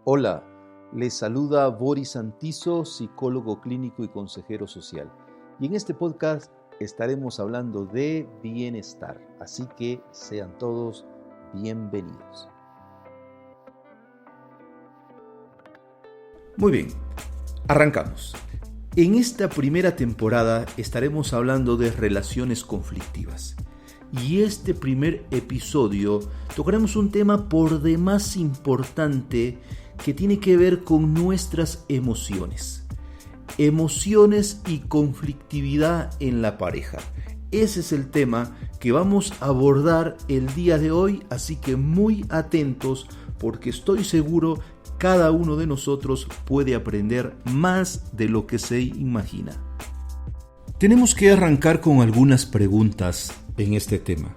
Hola, les saluda Boris Antizo, psicólogo clínico y consejero social. Y en este podcast estaremos hablando de bienestar, así que sean todos bienvenidos. Muy bien, arrancamos. En esta primera temporada estaremos hablando de relaciones conflictivas. Y este primer episodio tocaremos un tema por demás importante que tiene que ver con nuestras emociones. Emociones y conflictividad en la pareja. Ese es el tema que vamos a abordar el día de hoy, así que muy atentos porque estoy seguro cada uno de nosotros puede aprender más de lo que se imagina. Tenemos que arrancar con algunas preguntas en este tema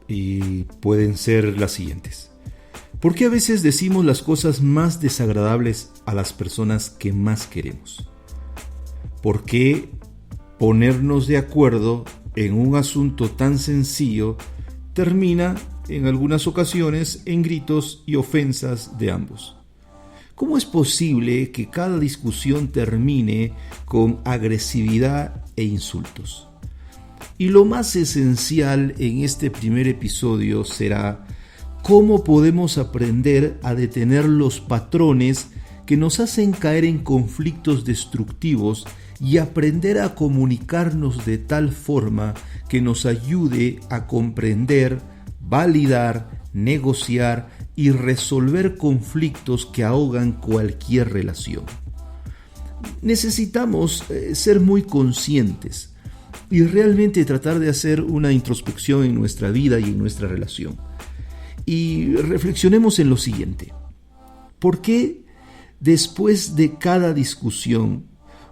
y pueden ser las siguientes. ¿Por qué a veces decimos las cosas más desagradables a las personas que más queremos? ¿Por qué ponernos de acuerdo en un asunto tan sencillo termina en algunas ocasiones en gritos y ofensas de ambos? ¿Cómo es posible que cada discusión termine con agresividad e insultos? Y lo más esencial en este primer episodio será cómo podemos aprender a detener los patrones que nos hacen caer en conflictos destructivos y aprender a comunicarnos de tal forma que nos ayude a comprender, validar, negociar y resolver conflictos que ahogan cualquier relación. Necesitamos ser muy conscientes y realmente tratar de hacer una introspección en nuestra vida y en nuestra relación. Y reflexionemos en lo siguiente. ¿Por qué después de cada discusión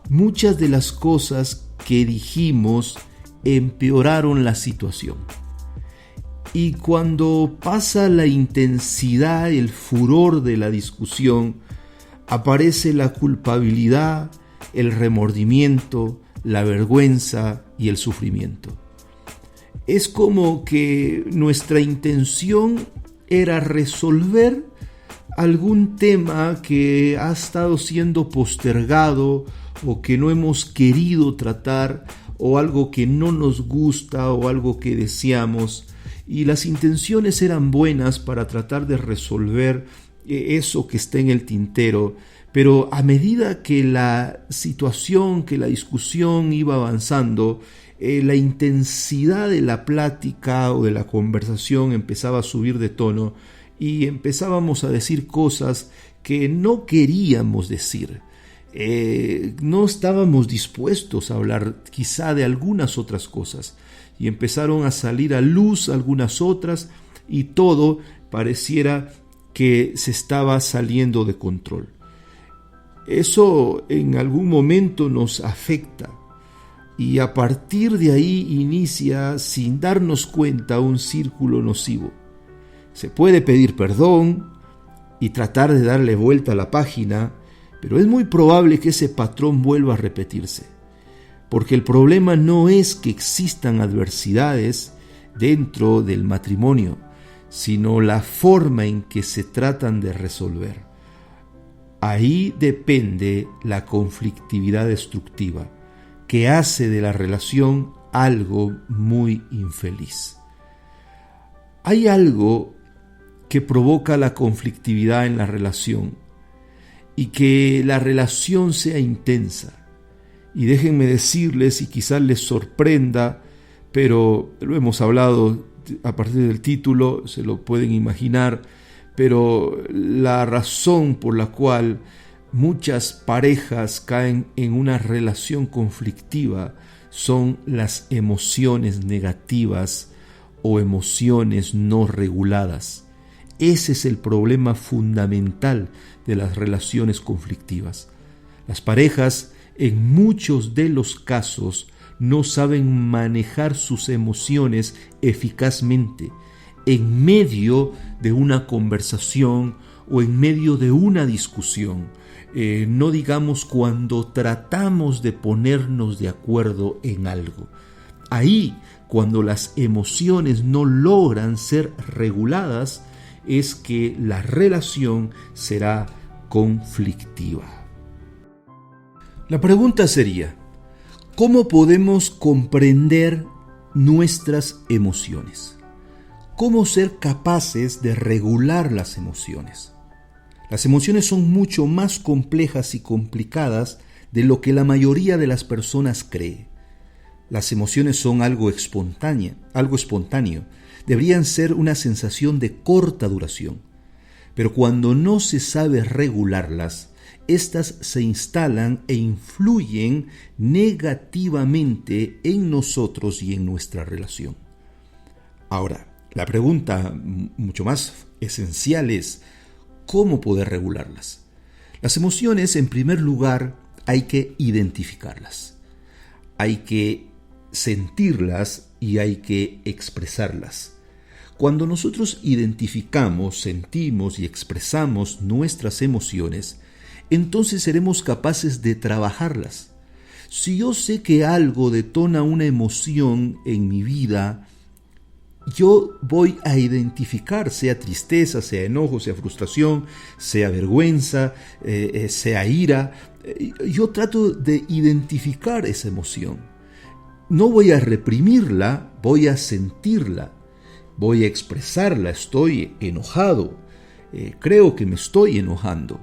muchas de las cosas que dijimos empeoraron la situación? Y cuando pasa la intensidad, el furor de la discusión, aparece la culpabilidad, el remordimiento, la vergüenza y el sufrimiento. Es como que nuestra intención era resolver algún tema que ha estado siendo postergado o que no hemos querido tratar o algo que no nos gusta o algo que deseamos, y las intenciones eran buenas para tratar de resolver eso que está en el tintero. Pero a medida que la situación, que la discusión iba avanzando, la intensidad de la plática o de la conversación empezaba a subir de tono y empezábamos a decir cosas que no queríamos decir. No estábamos dispuestos a hablar quizá de algunas otras cosas y empezaron a salir a luz algunas otras y todo pareciera que se estaba saliendo de control. Eso en algún momento nos afecta y a partir de ahí inicia, sin darnos cuenta, un círculo nocivo. Se puede pedir perdón y tratar de darle vuelta a la página, pero es muy probable que ese patrón vuelva a repetirse, porque el problema no es que existan adversidades dentro del matrimonio, sino la forma en que se tratan de resolver. Ahí depende la conflictividad destructiva, que hace de la relación algo muy infeliz. Hay algo que provoca la conflictividad en la relación y que la relación sea intensa. Y déjenme decirles, y quizás les sorprenda, pero lo hemos hablado a partir del título, se lo pueden imaginar, pero la razón por la cual muchas parejas caen en una relación conflictiva son las emociones negativas o emociones no reguladas. Ese es el problema fundamental de las relaciones conflictivas. Las parejas, en muchos de los casos, no saben manejar sus emociones eficazmente en medio de una conversación o en medio de una discusión. No digamos cuando tratamos de ponernos de acuerdo en algo. Ahí, cuando las emociones no logran ser reguladas, es que la relación será conflictiva. La pregunta sería, ¿cómo podemos comprender nuestras emociones? ¿Cómo ser capaces de regular las emociones? Las emociones son mucho más complejas y complicadas de lo que la mayoría de las personas cree. Las emociones son algo espontáneo. Deberían ser una sensación de corta duración. Pero cuando no se sabe regularlas, éstas se instalan e influyen negativamente en nosotros y en nuestra relación. Ahora, la pregunta mucho más esencial es, ¿cómo poder regularlas? Las emociones, en primer lugar, hay que identificarlas. Hay que sentirlas y hay que expresarlas. Cuando nosotros identificamos, sentimos y expresamos nuestras emociones, entonces seremos capaces de trabajarlas. Si yo sé que algo detona una emoción en mi vida, yo voy a identificar, sea tristeza, sea enojo, sea frustración, sea vergüenza, sea ira. Yo trato de identificar esa emoción. No voy a reprimirla, voy a sentirla, voy a expresarla. Estoy enojado, creo que me estoy enojando.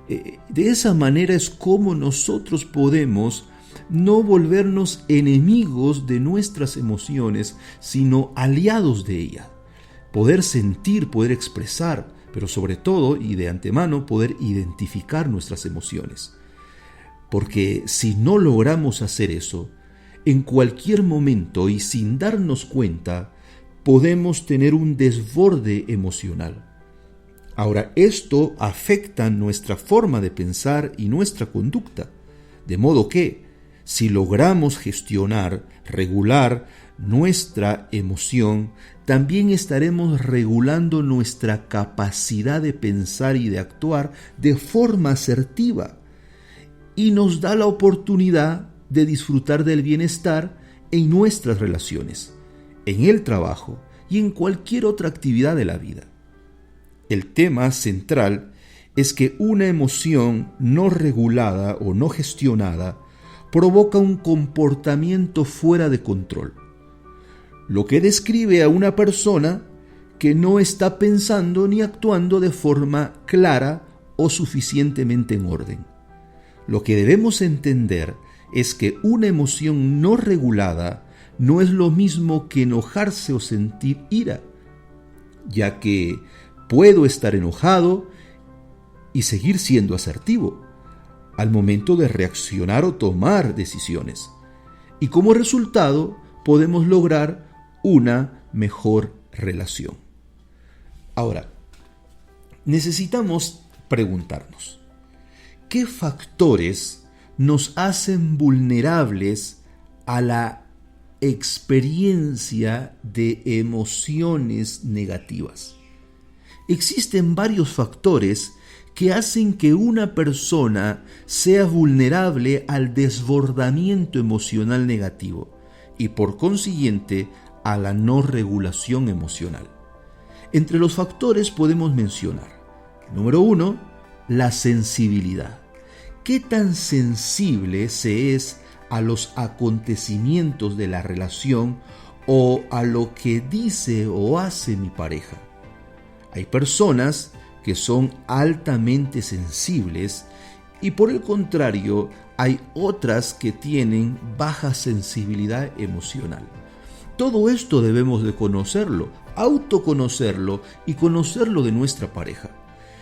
De esa manera es como nosotros podemos no volvernos enemigos de nuestras emociones, sino aliados de ellas. Poder sentir, poder expresar, pero sobre todo y de antemano poder identificar nuestras emociones. Porque si no logramos hacer eso, en cualquier momento y sin darnos cuenta, podemos tener un desborde emocional. Ahora, esto afecta nuestra forma de pensar y nuestra conducta, de modo que, si logramos gestionar, regular nuestra emoción, también estaremos regulando nuestra capacidad de pensar y de actuar de forma asertiva, y nos da la oportunidad de disfrutar del bienestar en nuestras relaciones, en el trabajo y en cualquier otra actividad de la vida. El tema central es que una emoción no regulada o no gestionada provoca un comportamiento fuera de control, lo que describe a una persona que no está pensando ni actuando de forma clara o suficientemente en orden. Lo que debemos entender es que una emoción no regulada no es lo mismo que enojarse o sentir ira, ya que puedo estar enojado y seguir siendo asertivo al momento de reaccionar o tomar decisiones. Y como resultado, podemos lograr una mejor relación. Ahora, necesitamos preguntarnos, ¿qué factores nos hacen vulnerables a la experiencia de emociones negativas? Existen varios factores que hacen que una persona sea vulnerable al desbordamiento emocional negativo y por consiguiente a la no regulación emocional. Entre los factores podemos mencionar, número 1, la sensibilidad. ¿Qué tan sensible se es a los acontecimientos de la relación o a lo que dice o hace mi pareja? Hay personas que son altamente sensibles y por el contrario hay otras que tienen baja sensibilidad emocional. Todo esto debemos de conocerlo, autoconocerlo y conocerlo de nuestra pareja.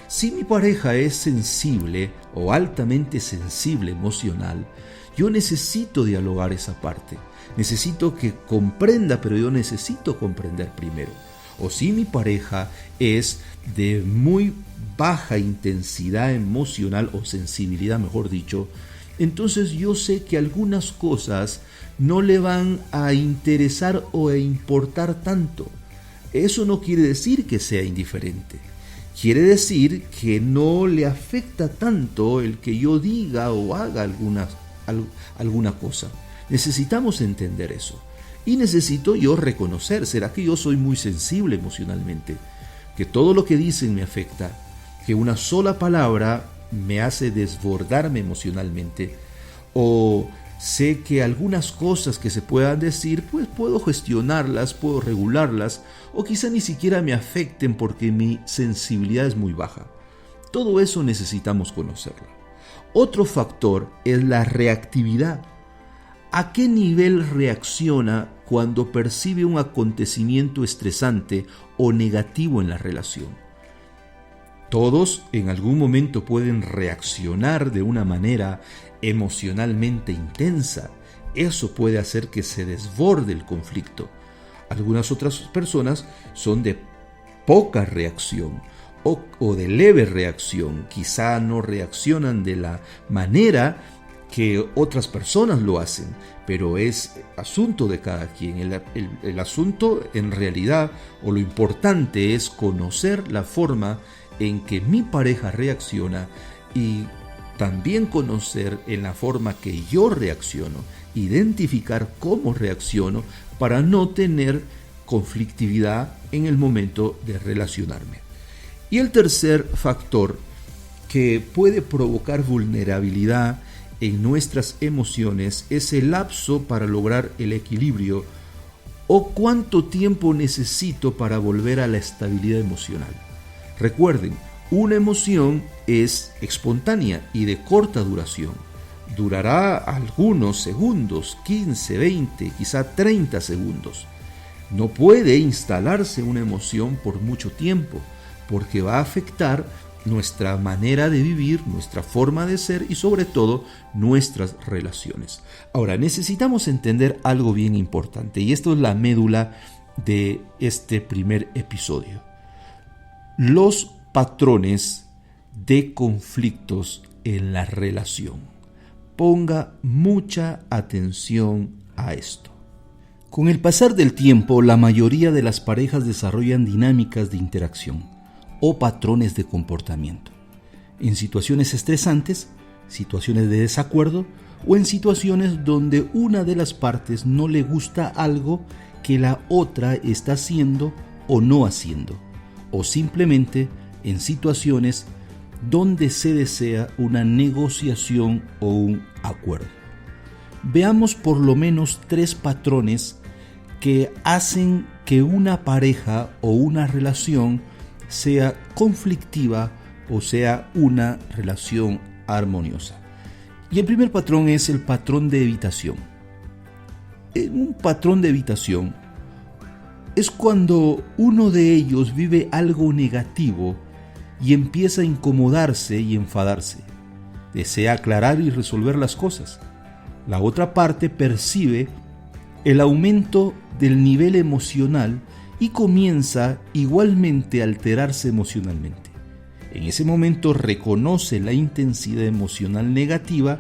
Si mi pareja es sensible o altamente sensible emocional, yo necesito dialogar esa parte. Necesito que comprenda, pero yo necesito comprender primero. O si mi pareja es de muy baja intensidad emocional o sensibilidad, mejor dicho, entonces yo sé que algunas cosas no le van a interesar o a importar tanto. Eso no quiere decir que sea indiferente. Quiere decir que no le afecta tanto el que yo diga o haga alguna cosa. Necesitamos entender eso. Y necesito yo reconocer, ¿será que yo soy muy sensible emocionalmente? Que todo lo que dicen me afecta, que una sola palabra me hace desbordarme emocionalmente, o sé que algunas cosas que se puedan decir, pues puedo gestionarlas, puedo regularlas, o quizá ni siquiera me afecten porque mi sensibilidad es muy baja. Todo eso necesitamos conocerlo. Otro factor es la reactividad. ¿A qué nivel reacciona cuando percibe un acontecimiento estresante o negativo en la relación? Todos en algún momento pueden reaccionar de una manera emocionalmente intensa. Eso puede hacer que se desborde el conflicto. Algunas otras personas son de poca reacción o de leve reacción. Quizá no reaccionan de la manera que otras personas lo hacen, pero es asunto de cada quien. El asunto en realidad, o lo importante, es conocer la forma en que mi pareja reacciona y también conocer en la forma que yo reacciono, identificar cómo reacciono para no tener conflictividad en el momento de relacionarme. Y el tercer factor que puede provocar vulnerabilidad en nuestras emociones es el lapso para lograr el equilibrio o cuánto tiempo necesito para volver a la estabilidad emocional. Recuerden, una emoción es espontánea y de corta duración. Durará algunos segundos, 15, 20, quizá 30 segundos. No puede instalarse una emoción por mucho tiempo, porque va a afectar nuestra manera de vivir, nuestra forma de ser y sobre todo nuestras relaciones. Ahora, necesitamos entender algo bien importante, y esto es la médula de este primer episodio. Los patrones de conflictos en la relación. Ponga mucha atención a esto. Con el pasar del tiempo, la mayoría de las parejas desarrollan dinámicas de interacción o patrones de comportamiento en situaciones estresantes, situaciones de desacuerdo o en situaciones donde una de las partes no le gusta algo que la otra está haciendo o no haciendo, o simplemente en situaciones donde se desea una negociación o un acuerdo. Veamos por lo menos 3 patrones que hacen que una pareja o una relación sea conflictiva o sea una relación armoniosa. Y el primer patrón es el patrón de evitación. Un patrón de evitación es cuando uno de ellos vive algo negativo y empieza a incomodarse y enfadarse. Desea aclarar y resolver las cosas. La otra parte percibe el aumento del nivel emocional y comienza igualmente a alterarse emocionalmente. En ese momento reconoce la intensidad emocional negativa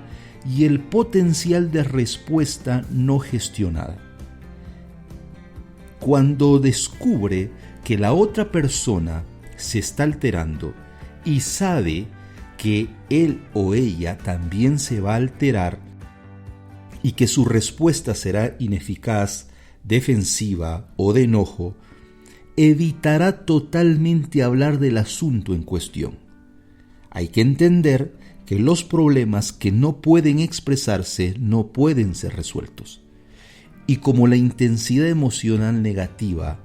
y el potencial de respuesta no gestionada. Cuando descubre que la otra persona se está alterando y sabe que él o ella también se va a alterar y que su respuesta será ineficaz, defensiva o de enojo, evitará totalmente hablar del asunto en cuestión. Hay que entender que los problemas que no pueden expresarse no pueden ser resueltos. Y como la intensidad emocional negativa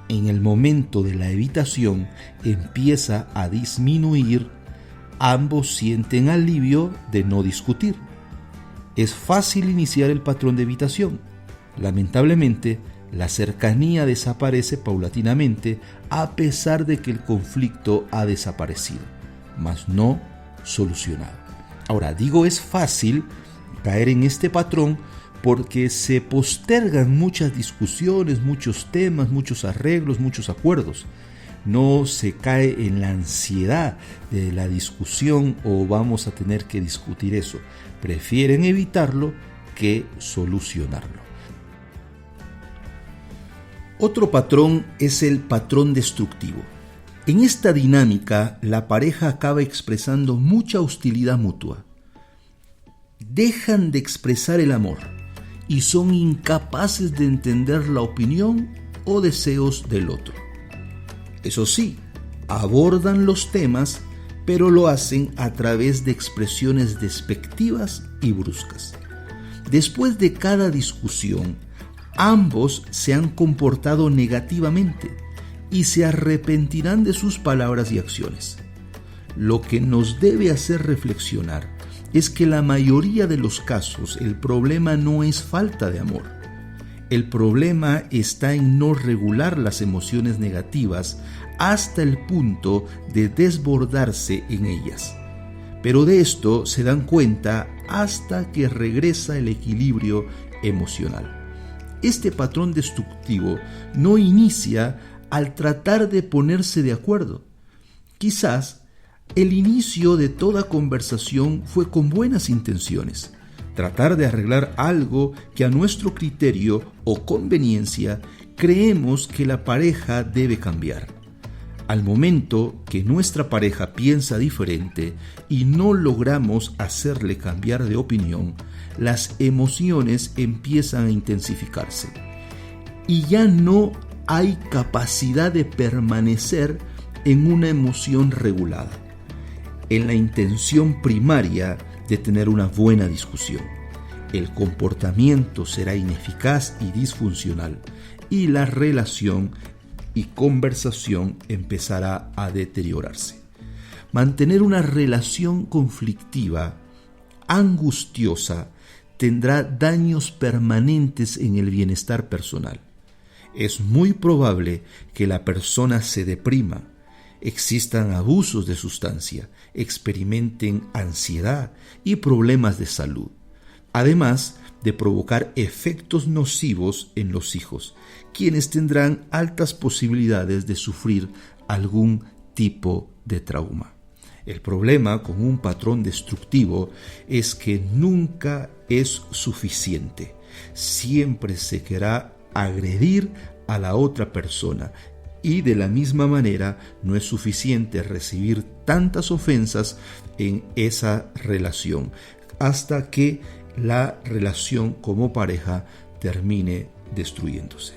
en el momento de la evitación empieza a disminuir, ambos sienten alivio de no discutir. Es fácil iniciar el patrón de evitación. Lamentablemente, la cercanía desaparece paulatinamente a pesar de que el conflicto ha desaparecido, mas no solucionado. Ahora, digo es fácil caer en este patrón porque se postergan muchas discusiones, muchos temas, muchos arreglos, muchos acuerdos. No se cae en la ansiedad de la discusión o vamos a tener que discutir eso. Prefieren evitarlo que solucionarlo. Otro patrón es el patrón destructivo. En esta dinámica, la pareja acaba expresando mucha hostilidad mutua. Dejan de expresar el amor y son incapaces de entender la opinión o deseos del otro. Eso sí, abordan los temas, pero lo hacen a través de expresiones despectivas y bruscas. Después de cada discusión, ambos se han comportado negativamente y se arrepentirán de sus palabras y acciones. Lo que nos debe hacer reflexionar es que la mayoría de los casos el problema no es falta de amor. El problema está en no regular las emociones negativas hasta el punto de desbordarse en ellas. Pero de esto se dan cuenta hasta que regresa el equilibrio emocional. Este patrón destructivo no inicia al tratar de ponerse de acuerdo. Quizás el inicio de toda conversación fue con buenas intenciones. Tratar de arreglar algo que a nuestro criterio o conveniencia creemos que la pareja debe cambiar. Al momento que nuestra pareja piensa diferente y no logramos hacerle cambiar de opinión, las emociones empiezan a intensificarse y ya no hay capacidad de permanecer en una emoción regulada, en la intención primaria de tener una buena discusión. El comportamiento será ineficaz y disfuncional y la relación y conversación empezará a deteriorarse. Mantener una relación conflictiva, angustiosa, tendrá daños permanentes en el bienestar personal. Es muy probable que la persona se deprima, existan abusos de sustancia, experimenten ansiedad y problemas de salud, además de provocar efectos nocivos en los hijos, quienes tendrán altas posibilidades de sufrir algún tipo de trauma. El problema con un patrón destructivo es que nunca es suficiente. Siempre se querrá agredir a la otra persona y de la misma manera no es suficiente recibir tantas ofensas en esa relación hasta que la relación como pareja termine destruyéndose.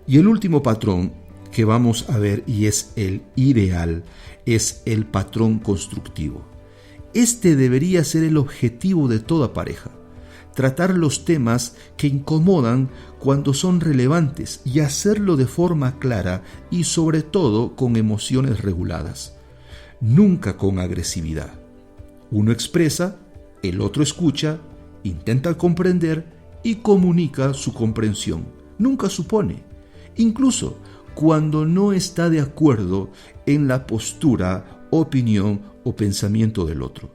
Y el último patrón que vamos a ver, y es el ideal, es el patrón constructivo. Este debería ser el objetivo de toda pareja: tratar los temas que incomodan cuando son relevantes y hacerlo de forma clara y sobre todo con emociones reguladas, nunca con agresividad. Uno expresa, el otro escucha, intenta comprender y comunica su comprensión. Nunca supone, incluso cuando no está de acuerdo en la postura, opinión o pensamiento del otro.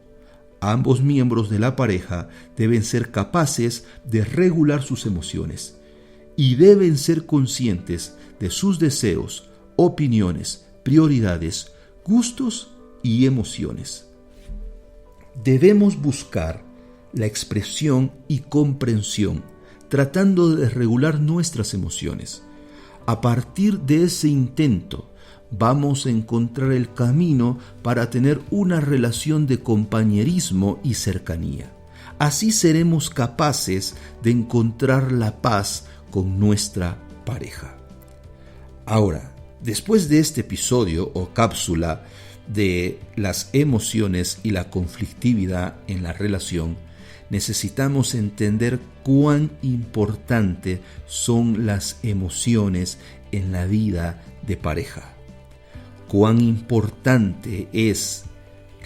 Ambos miembros de la pareja deben ser capaces de regular sus emociones y deben ser conscientes de sus deseos, opiniones, prioridades, gustos y emociones. Debemos buscar la expresión y comprensión, tratando de regular nuestras emociones. A partir de ese intento, vamos a encontrar el camino para tener una relación de compañerismo y cercanía. Así seremos capaces de encontrar la paz con nuestra pareja. Ahora, después de este episodio o cápsula de las emociones y la conflictividad en la relación, necesitamos entender cuán importante son las emociones en la vida de pareja. Cuán importante es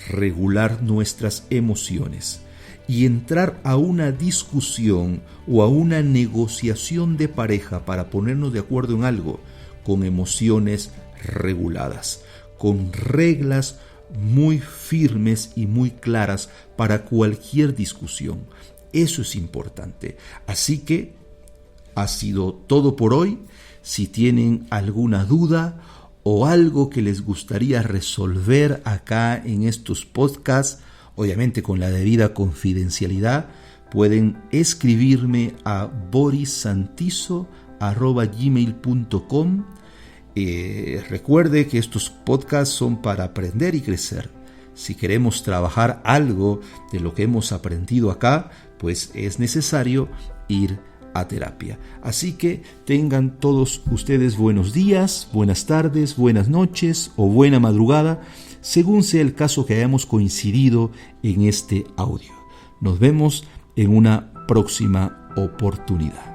regular nuestras emociones y entrar a una discusión o a una negociación de pareja para ponernos de acuerdo en algo con emociones reguladas, con reglas muy firmes y muy claras para cualquier discusión. Eso es importante. Así que ha sido todo por hoy. Si tienen alguna duda o algo que les gustaría resolver acá en estos podcasts, obviamente con la debida confidencialidad, pueden escribirme a borisantizo@gmail.com. Recuerde que estos podcasts son para aprender y crecer. Si queremos trabajar algo de lo que hemos aprendido acá, pues es necesario ir a terapia. Así que tengan todos ustedes buenos días, buenas tardes, buenas noches o buena madrugada, según sea el caso que hayamos coincidido en este audio. Nos vemos en una próxima oportunidad.